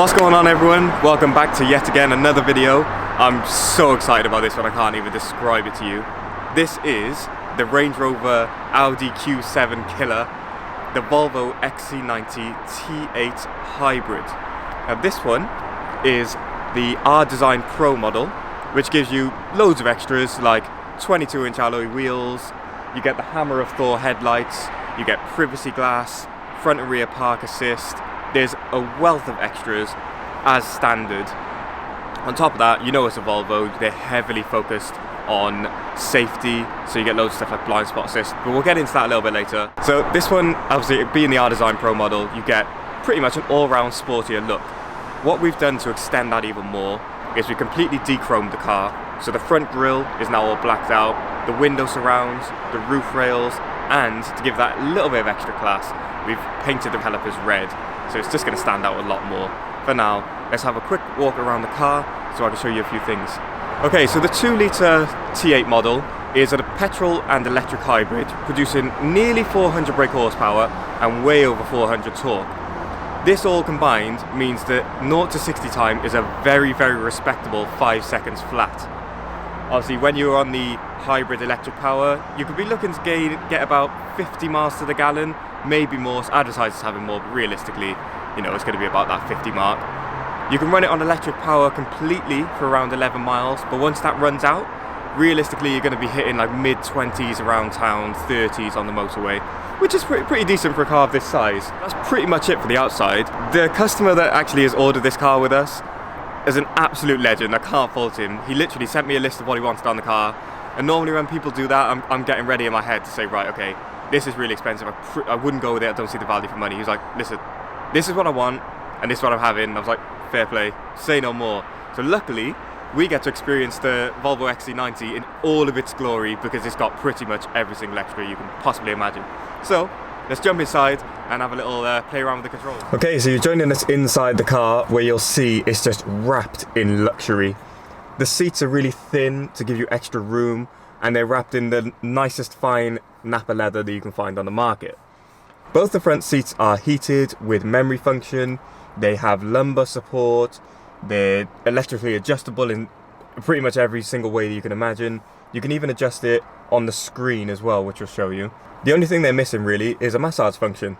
What's going on, everyone? Welcome back to yet again another video. I'm so excited about this one, I can't even describe it to you. This is the Range Rover Audi Q7 killer, the Volvo XC90 T8 Hybrid. Now this one is the R Design Pro model, which gives you loads of extras like 22-inch alloy wheels, you get the Hammer of Thor headlights, you get privacy glass, front and rear park assist. There's a wealth of extras as standard. On top of that, you know it's a Volvo, they're heavily focused on safety, so you get loads of stuff like blind spot assist, but we'll get into that a little bit later. So this one, obviously being the R Design Pro model, you get pretty much an all-round sportier look. What we've done to extend that even more is we completely de-chromed the car. So the front grille is now all blacked out, the window surrounds, the roof rails, and to give that little bit of extra class, we've painted the calipers red. So it's just going to stand out a lot more. For now, let's have a quick walk around the car so I can show you a few things. Okay, so the 2-litre T8 model is a petrol and electric hybrid, producing nearly 400 brake horsepower and way over 400 torque. This all combined means that 0 to 60 time is a very, very respectable 5 seconds flat. Obviously, when you're on the hybrid electric power, you could be looking to get about 50 miles to the gallon, maybe more. Advertisers having more, but realistically, you know, it's going to be about that 50 mark. You can run it on electric power completely for around 11 miles, but once that runs out, realistically, you're going to be hitting like mid-20s around town, 30s on the motorway, which is pretty decent for a car of this size. That's pretty much it for the outside. The customer that actually has ordered this car with us is an absolute legend. I can't fault him. He literally sent me a list of what he wanted on the car, and normally when people do that, I'm getting ready in my head to say, right, okay, this is really expensive, I wouldn't go with it, I don't see the value for money. He was like, listen, this is what I want, and this is what I'm having. And I was like, fair play, say no more. So luckily, we get to experience the Volvo XC90 in all of its glory because it's got pretty much every single extra you can possibly imagine. So, let's jump inside and have a little play around with the controls. Okay, so you're joining us inside the car where you'll see it's just wrapped in luxury. The seats are really thin to give you extra room, and they're wrapped in the nicest fine Napa leather that you can find on the market. Both the front seats are heated with memory function, they have lumbar support, they're electrically adjustable in pretty much every single way that you can imagine. You can even adjust it on the screen as well, which will show you. The only thing they're missing really is a massage function.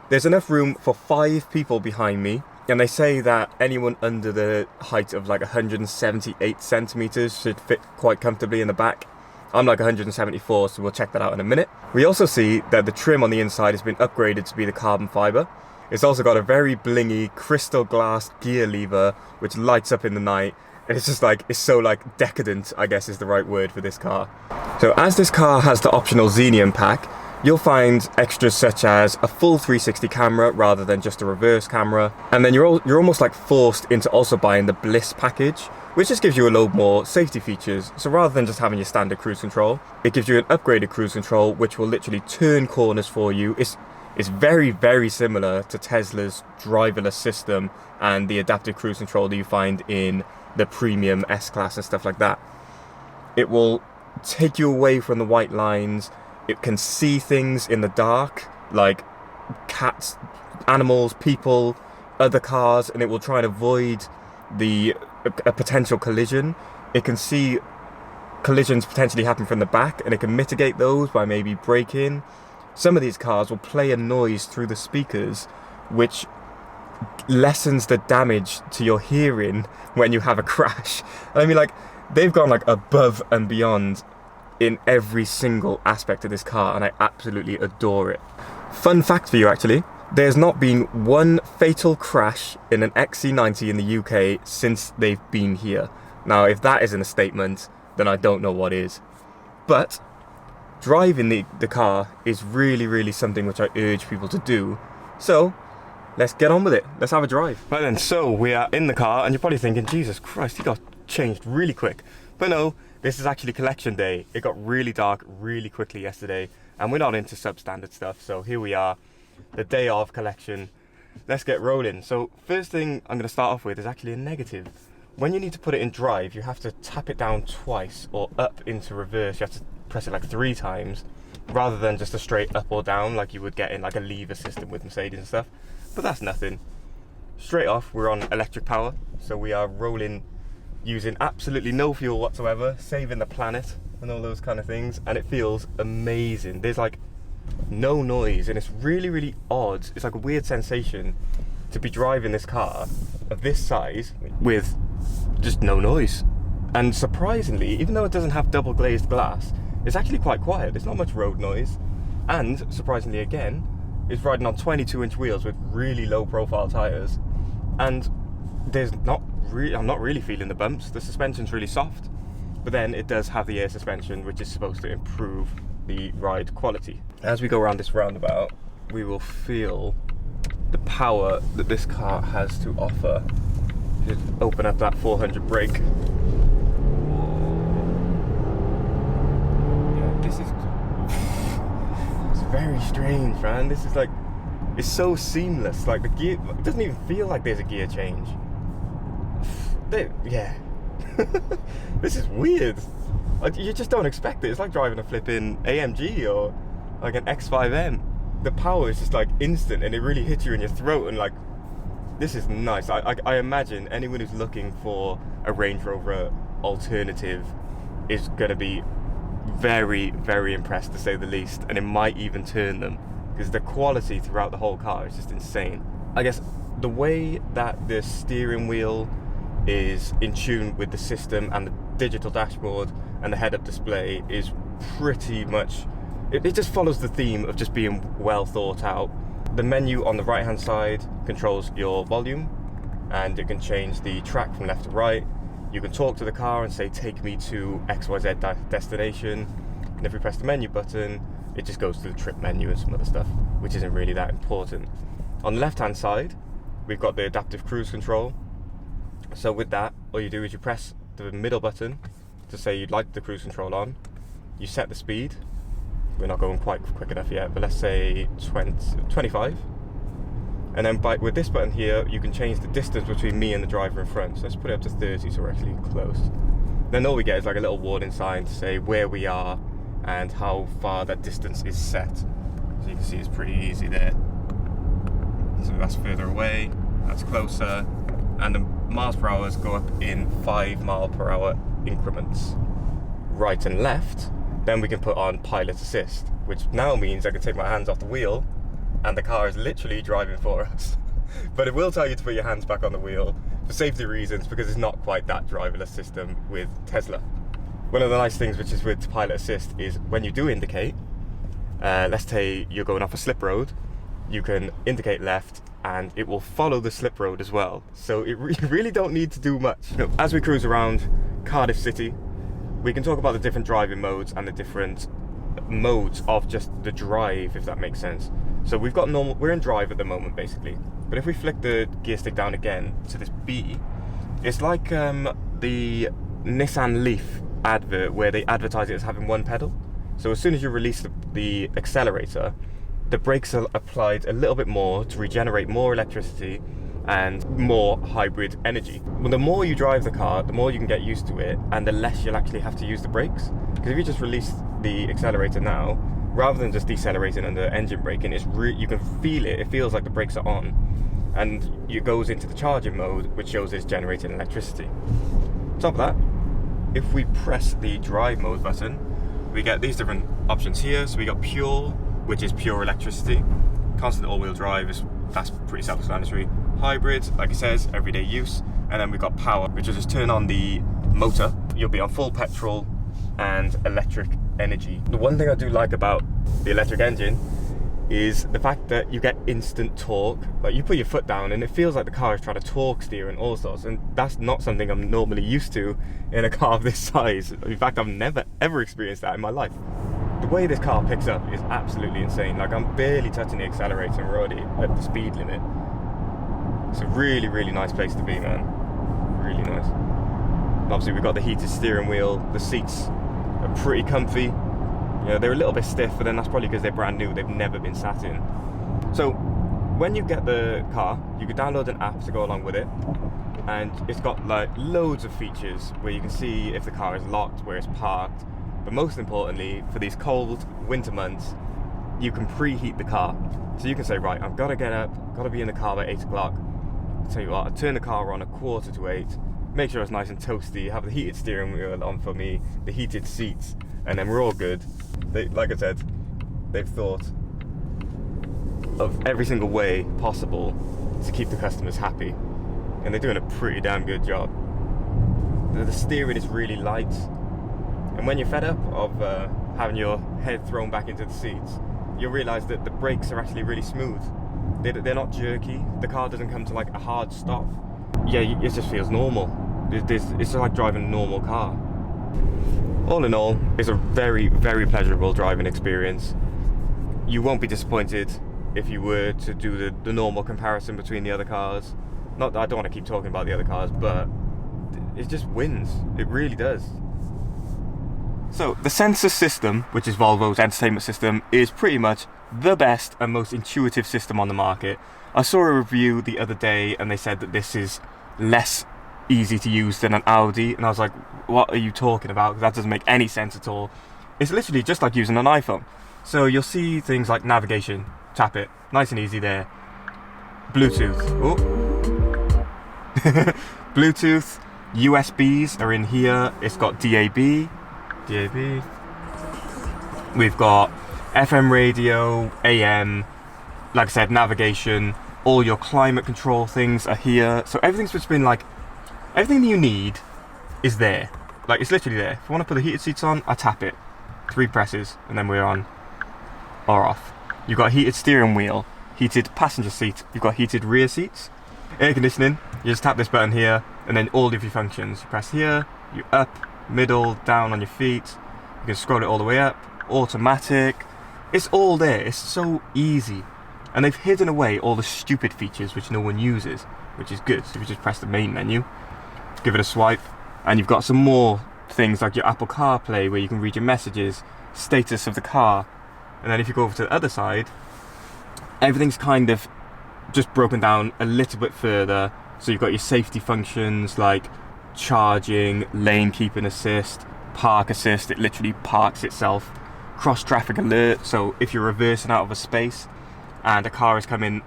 There's enough room for 5 people behind me, and they say that anyone under the height of like 178 centimeters should fit quite comfortably in the back. I'm like 174, so we'll check that out in a minute. We also see that the trim on the inside has been upgraded to be the carbon fiber. It's also got a very blingy crystal glass gear lever, which lights up in the night. And it's just like, it's so like decadent, I guess is the right word for this car. So as this car has the optional Xenium pack, you'll find extras such as a full 360 camera rather than just a reverse camera. And then you're almost like forced into also buying the Bliss package, which just gives you a load more safety features. So rather than just having your standard cruise control, it gives you an upgraded cruise control, which will literally turn corners for you. It's very, very similar to Tesla's driverless system and the adaptive cruise control that you find in the premium S-Class and stuff like that. It will take you away from the white lines. It can see things in the dark, like cats, animals, people, other cars, and it will try and avoid a potential collision. It can see collisions potentially happen from the back, and it can mitigate those by maybe braking. Some of these cars will play a noise through the speakers, which lessens the damage to your hearing when you have a crash. I mean, like, they've gone like above and beyond in every single aspect of this car, and I absolutely adore it. Fun fact for you actually, there's not been one fatal crash in an XC90 in the UK since they've been here. Now, if that isn't a statement, then I don't know what is. But driving the car is really, really something which I urge people to do. So, let's get on with it. Let's have a drive. Right then, so we are in the car, and you're probably thinking, Jesus Christ, he got changed really quick. But no, this is actually collection day. It got really dark really quickly yesterday, and we're not into substandard stuff, so here we are, the day of collection. Let's get rolling. So first thing I'm going to start off with is actually a negative. When you need to put it in drive, you have to tap it down twice, or up into reverse. You have to press it like 3 times, rather than just a straight up or down like you would get in like a lever system with Mercedes and stuff. But that's nothing. straight off, we're on electric power, so we are rolling using absolutely no fuel whatsoever, saving the planet and all those kind of things, and it feels amazing. There's like no noise, and it's really, really odd. It's like a weird sensation to be driving this car of this size with just no noise. And surprisingly, even though it doesn't have double glazed glass, it's actually quite quiet. There's not much road noise, and surprisingly again, it's riding on 22-inch wheels with really low profile tires, and I'm not really feeling the bumps. The suspension's really soft, but then it does have the air suspension, which is supposed to improve the ride quality. As we go around this roundabout, we will feel the power that this car has to offer. Just open up that 400 brake. Yeah, this is it's very strange, man. This is like, it's so seamless. Like the gear, it doesn't even feel like there's a gear change. Yeah. This is weird. You just don't expect it. It's like driving a flipping AMG or like an X5M. The power is just like instant, and it really hits you in your throat, and like, this is nice. I imagine anyone who's looking for a Range Rover alternative is gonna be very, very impressed, to say the least, and it might even turn them, because the quality throughout the whole car is just insane. I guess the way that the steering wheel is in tune with the system and the digital dashboard and the head-up display is pretty much, it just follows the theme of just being well thought out. The menu on the right hand side controls your volume, and you can change the track from left to right. You can talk to the car and say, take me to XYZ destination, and if we press the menu button, it just goes to the trip menu and some other stuff, which isn't really that important. On the left hand side, we've got the adaptive cruise control. So with that, all you do is you press the middle button to say you'd like the cruise control on. You set the speed. We're not going quite quick enough yet, but let's say 25. And then with this button here, you can change the distance between me and the driver in front. So let's put it up to 30, so we're actually close. Then all we get is like a little warning sign to say where we are and how far that distance is set. So you can see it's pretty easy there. So that's further away, that's closer. And the miles per hour go up in 5 mile per hour increments. Right and left, then we can put on pilot assist, which now means I can take my hands off the wheel and the car is literally driving for us. But it will tell you to put your hands back on the wheel for safety reasons, because it's not quite that driverless system with Tesla. One of the nice things which is with pilot assist is when you do indicate, let's say you're going off a slip road, you can indicate left and it will follow the slip road as well. So you really don't need to do much. As we cruise around Cardiff City, we can talk about the different driving modes and the different modes of just the drive, if that makes sense. So we've got normal, we're in drive at the moment basically, but if we flick the gear stick down again to this B, it's like the Nissan Leaf advert where they advertise it as having one pedal. So as soon as you release the accelerator, the brakes are applied a little bit more to regenerate more electricity and more hybrid energy. Well, the more you drive the car, the more you can get used to it, and the less you'll actually have to use the brakes. Because if you just release the accelerator now, rather than just decelerating under engine braking, you can feel it. It feels like the brakes are on, and it goes into the charging mode, which shows it's generating electricity. On top of that, if we press the drive mode button, we get these different options here. So we got pure, which is pure electricity. Constant all-wheel drive, that's pretty self-explanatory. Hybrid, like it says, everyday use. And then we've got power, which will just turn on the motor. You'll be on full petrol and electric energy. The one thing I do like about the electric engine is the fact that you get instant torque. Like, you put your foot down and it feels like the car is trying to torque steer and all sorts, and that's not something I'm normally used to in a car of this size. In fact, I've never ever experienced that in my life. The way this car picks up is absolutely insane. Like, I'm barely touching the accelerator and we're already at the speed limit. It's a really, really nice place to be, man. Really nice. And obviously we've got the heated steering wheel. The seats are pretty comfy. You know, they're a little bit stiff, but then that's probably because they're brand new. They've never been sat in. So when you get the car, you can download an app to go along with it. And it's got like loads of features where you can see if the car is locked, where it's parked. But most importantly, for these cold winter months, you can preheat the car. So you can say, right, I've got to get up, got to be in the car by 8 o'clock. tell you what, I turn the car on at 7:45, make sure it's nice and toasty, have the heated steering wheel on for me, the heated seats, and then we're all good. Like I said, they've thought of every single way possible to keep the customers happy, and they're doing a pretty damn good job. The steering is really light, and when you're fed up of having your head thrown back into the seats, you'll realise that the brakes are actually really smooth. They're not jerky. The car doesn't come to like a hard stop. Yeah, it just feels normal. It's just like driving a normal car. All in all, it's a very, very pleasurable driving experience. You won't be disappointed if you were to do the normal comparison between the other cars. Not that I don't want to keep talking about the other cars, but it just wins. It really does. So the sensor system, which is Volvo's entertainment system, is pretty much the best and most intuitive system on the market. I saw a review the other day and they said that this is less easy to use than an Audi, and I was like, what are you talking about? That doesn't make any sense at all. It's literally just like using an iPhone. So you'll see things like navigation, tap it, nice and easy there. Bluetooth, Bluetooth, USBs are in here. It's got DAB. We've got FM radio, AM, like I said, navigation, all your climate control things are here. So everything's just been like, everything that you need is there. Like, it's literally there. If I want to put the heated seats on, I tap it. 3 presses, and then we're on or off. You've got a heated steering wheel, heated passenger seat, you've got heated rear seats, air conditioning. You just tap this button here, and then all of your functions. You press here, you up, middle, down on your feet. You can scroll it all the way up. Automatic. It's all there. It's so easy. And they've hidden away all the stupid features which no one uses, which is good. So if you just press the main menu, give it a swipe, and you've got some more things like your Apple CarPlay where you can read your messages, status of the car. And then if you go over to the other side, everything's kind of just broken down a little bit further. So you've got your safety functions like charging, lane keeping assist, park assist, it literally parks itself, cross traffic alert, so if you're reversing out of a space and a car is coming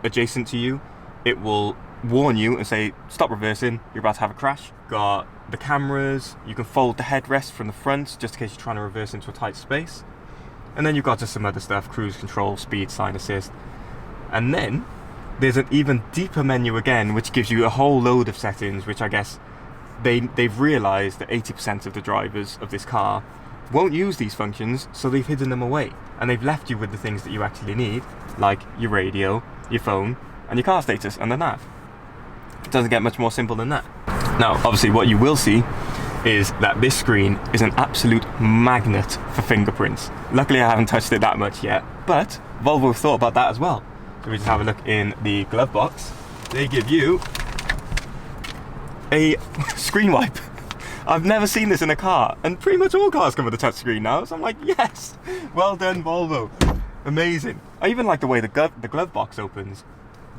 adjacent to you, it will warn you and say stop reversing, you're about to have a crash. Got the cameras, you can fold the headrest from the front just in case you're trying to reverse into a tight space, and then you've got just some other stuff, cruise control, speed, sign assist, and then there's an even deeper menu again which gives you a whole load of settings which I guess they've realised that 80% of the drivers of this car won't use these functions, so they've hidden them away, and they've left you with the things that you actually need, like your radio, your phone, and your car status and the nav. It doesn't get much more simple than that. Now, obviously what you will see is that this screen is an absolute magnet for fingerprints. Luckily I haven't touched it that much yet, but Volvo thought about that as well. So we just have a look in the glove box. They give you a screen wipe. I've never seen this in a car, and pretty much all cars come with a touch screen now, so I'm like, yes, well done Volvo, amazing. I even like the way the glove box opens,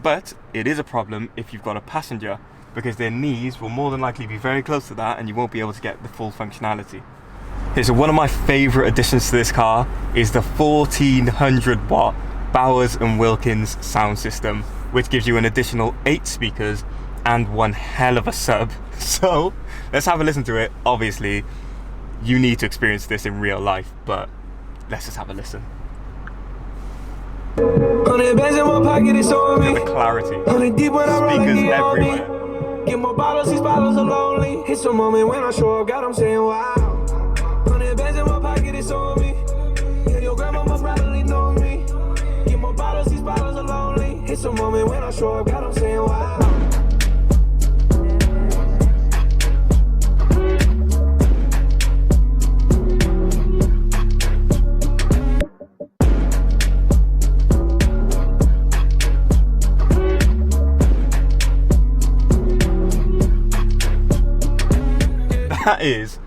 but it is a problem if you've got a passenger, because their knees will more than likely be very close to that and you won't be able to get the full functionality. Okay, so one of my favourite additions to this car is the 1400 watt Bowers & Wilkins sound system, which gives you an additional 8 speakers and one hell of a sub. So let's have a listen to it. Obviously you need to experience this in real life, but let's just have a listen. Look at the clarity, speakers everywhere. Get more bottles, these bottles are lonely. It's a moment when I show up, God, I'm saying wow. 100 bands in my pocket, it's on me. Yeah, your grandma must probably know me. Get more bottles, these bottles are lonely. It's a moment when I show up, God, I'm saying wow. That is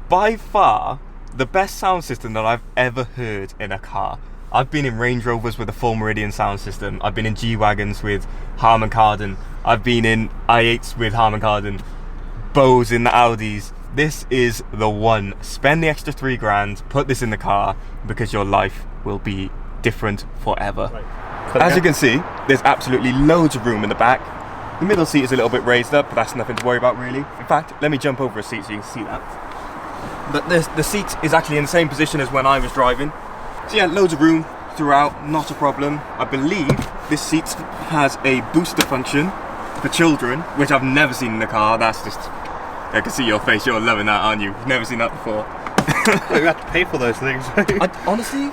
by far the best sound system that I've ever heard in a car. I've been in Range Rovers with a full Meridian sound system. I've been in G-Wagons with Harman Kardon. I've been in i8s with Harman Kardon. Bose in the Audis. This is the one. Spend the extra $3,000, put this in the car, because your life will be different forever. As you can see, there's absolutely loads of room in the back. The middle seat is a little bit raised up, but that's nothing to worry about really. In fact, let me jump over a seat so you can see that. But the seat is actually in the same position as when I was driving. So yeah, loads of room throughout, not a problem. I believe this seat has a booster function for children, which I've never seen in the car. That's just, I can see your face, you're loving that, aren't you? You've never seen that before. You have to pay for those things. Honestly,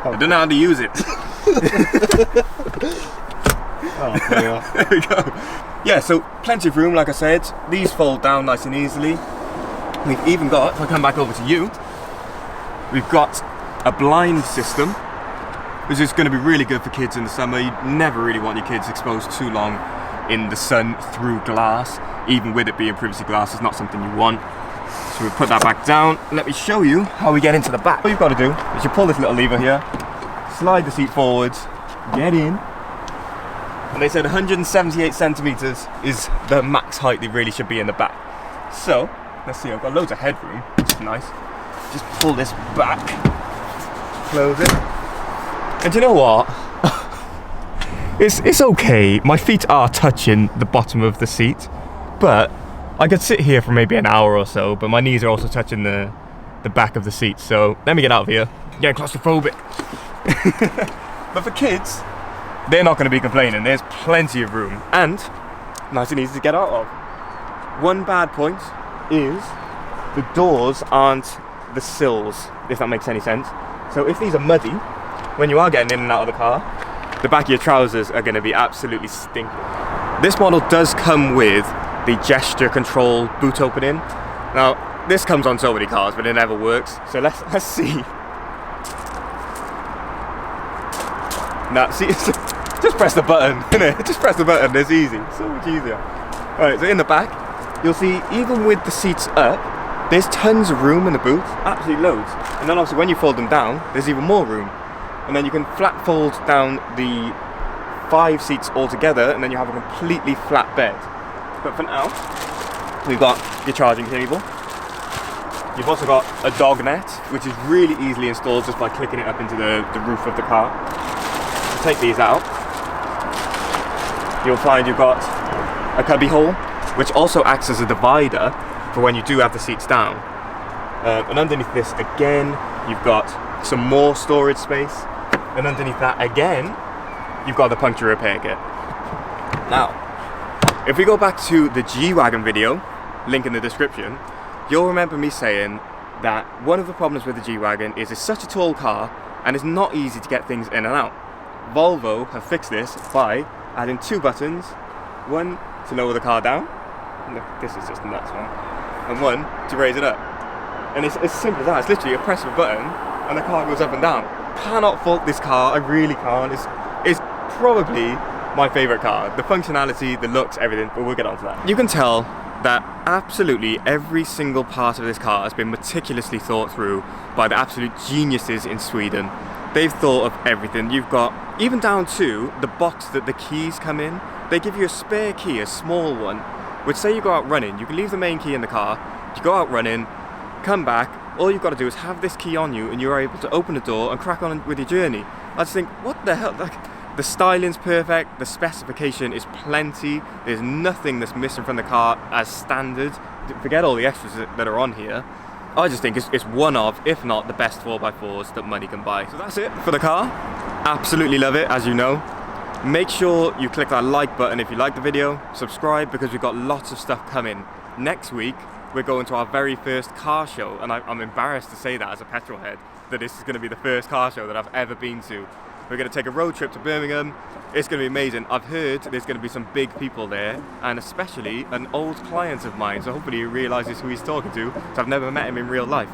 I don't know how to use it. Oh, there we are. There we go. Yeah, so plenty of room, like I said. These fold down nice and easily. We've even got, if I come back over to you, we've got a blind system, which is going to be really good for kids in the summer. You never really want your kids exposed too long in the sun through glass. Even with it being privacy glass, it's not something you want. So we put that back down. Let me show you how we get into the back. What you've got to do is you pull this little lever here, slide the seat forwards, get in. And they said 178 centimeters is the max height they really should be in the back. So, let's see, I've got loads of headroom, which is nice. Just pull this back, close it. And do you know what? It's okay. My feet are touching the bottom of the seat, but I could sit here for maybe an hour or so, but my knees are also touching the back of the seat. So let me get out of here. I'm getting claustrophobic. But for kids, they're not going to be complaining. There's plenty of room and nice and easy to get out of. One bad point is the doors aren't the sills, if that makes any sense. So if these are muddy, when you are getting in and out of the car, the back of your trousers are going to be absolutely stinking. This model does come with the gesture control boot opening. Now, this comes on so many cars, but it never works. So let's see. Now, see, just press the button, innit? Just press the button, it's easy, so much easier. Alright, so in the back, you'll see, even with the seats up, there's tons of room in the boot, absolutely loads. And then obviously when you fold them down, there's even more room. And then you can flat fold down the 5 seats all together, and then you have a completely flat bed. But for now, we've got your charging cable. You've also got a dog net, which is really easily installed just by clicking it up into the roof of the car. So take these out. You'll find you've got a cubby hole, which also acts as a divider for when you do have the seats down. And underneath this again, you've got some more storage space. And underneath that again, you've got the puncture repair kit. Now, if we go back to the G-Wagon video, link in the description, you'll remember me saying that one of the problems with the G-Wagon is it's such a tall car and it's not easy to get things in and out. Volvo have fixed this by adding 2 buttons, one to lower the car down, look, this is just nuts, man, and one to raise it up. And it's as simple as that. It's literally a press of a button and the car goes up and down. Cannot fault this car, I really can't. It's probably my favourite car. The functionality, the looks, everything, but we'll get on to that. You can tell that absolutely every single part of this car has been meticulously thought through by the absolute geniuses in Sweden. They've thought of everything. You've got, even down to the box that the keys come in, they give you a spare key, a small one, which say you go out running, you can leave the main key in the car, you go out running, come back, all you've got to do is have this key on you and you're able to open the door and crack on with your journey. I just think, what the hell? Like, the styling's perfect, the specification is plenty, there's nothing that's missing from the car as standard. Forget all the extras that are on here. I just think it's one of, if not the best 4x4s that money can buy. So that's it for the car. Absolutely love it, as you know. Make sure you click that like button if you like the video, subscribe because we've got lots of stuff coming. Next week, we're going to our very first car show, and I'm embarrassed to say that as a petrol head, that this is going to be the first car show that I've ever been to. We're going to take a road trip to Birmingham. It's going to be amazing. I've heard there's going to be some big people there, and especially an old client of mine, so hopefully he realises who he's talking to, so I've never met him in real life.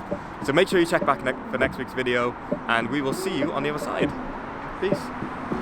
So make sure you check back for next week's video, and we will see you on the other side. Peace.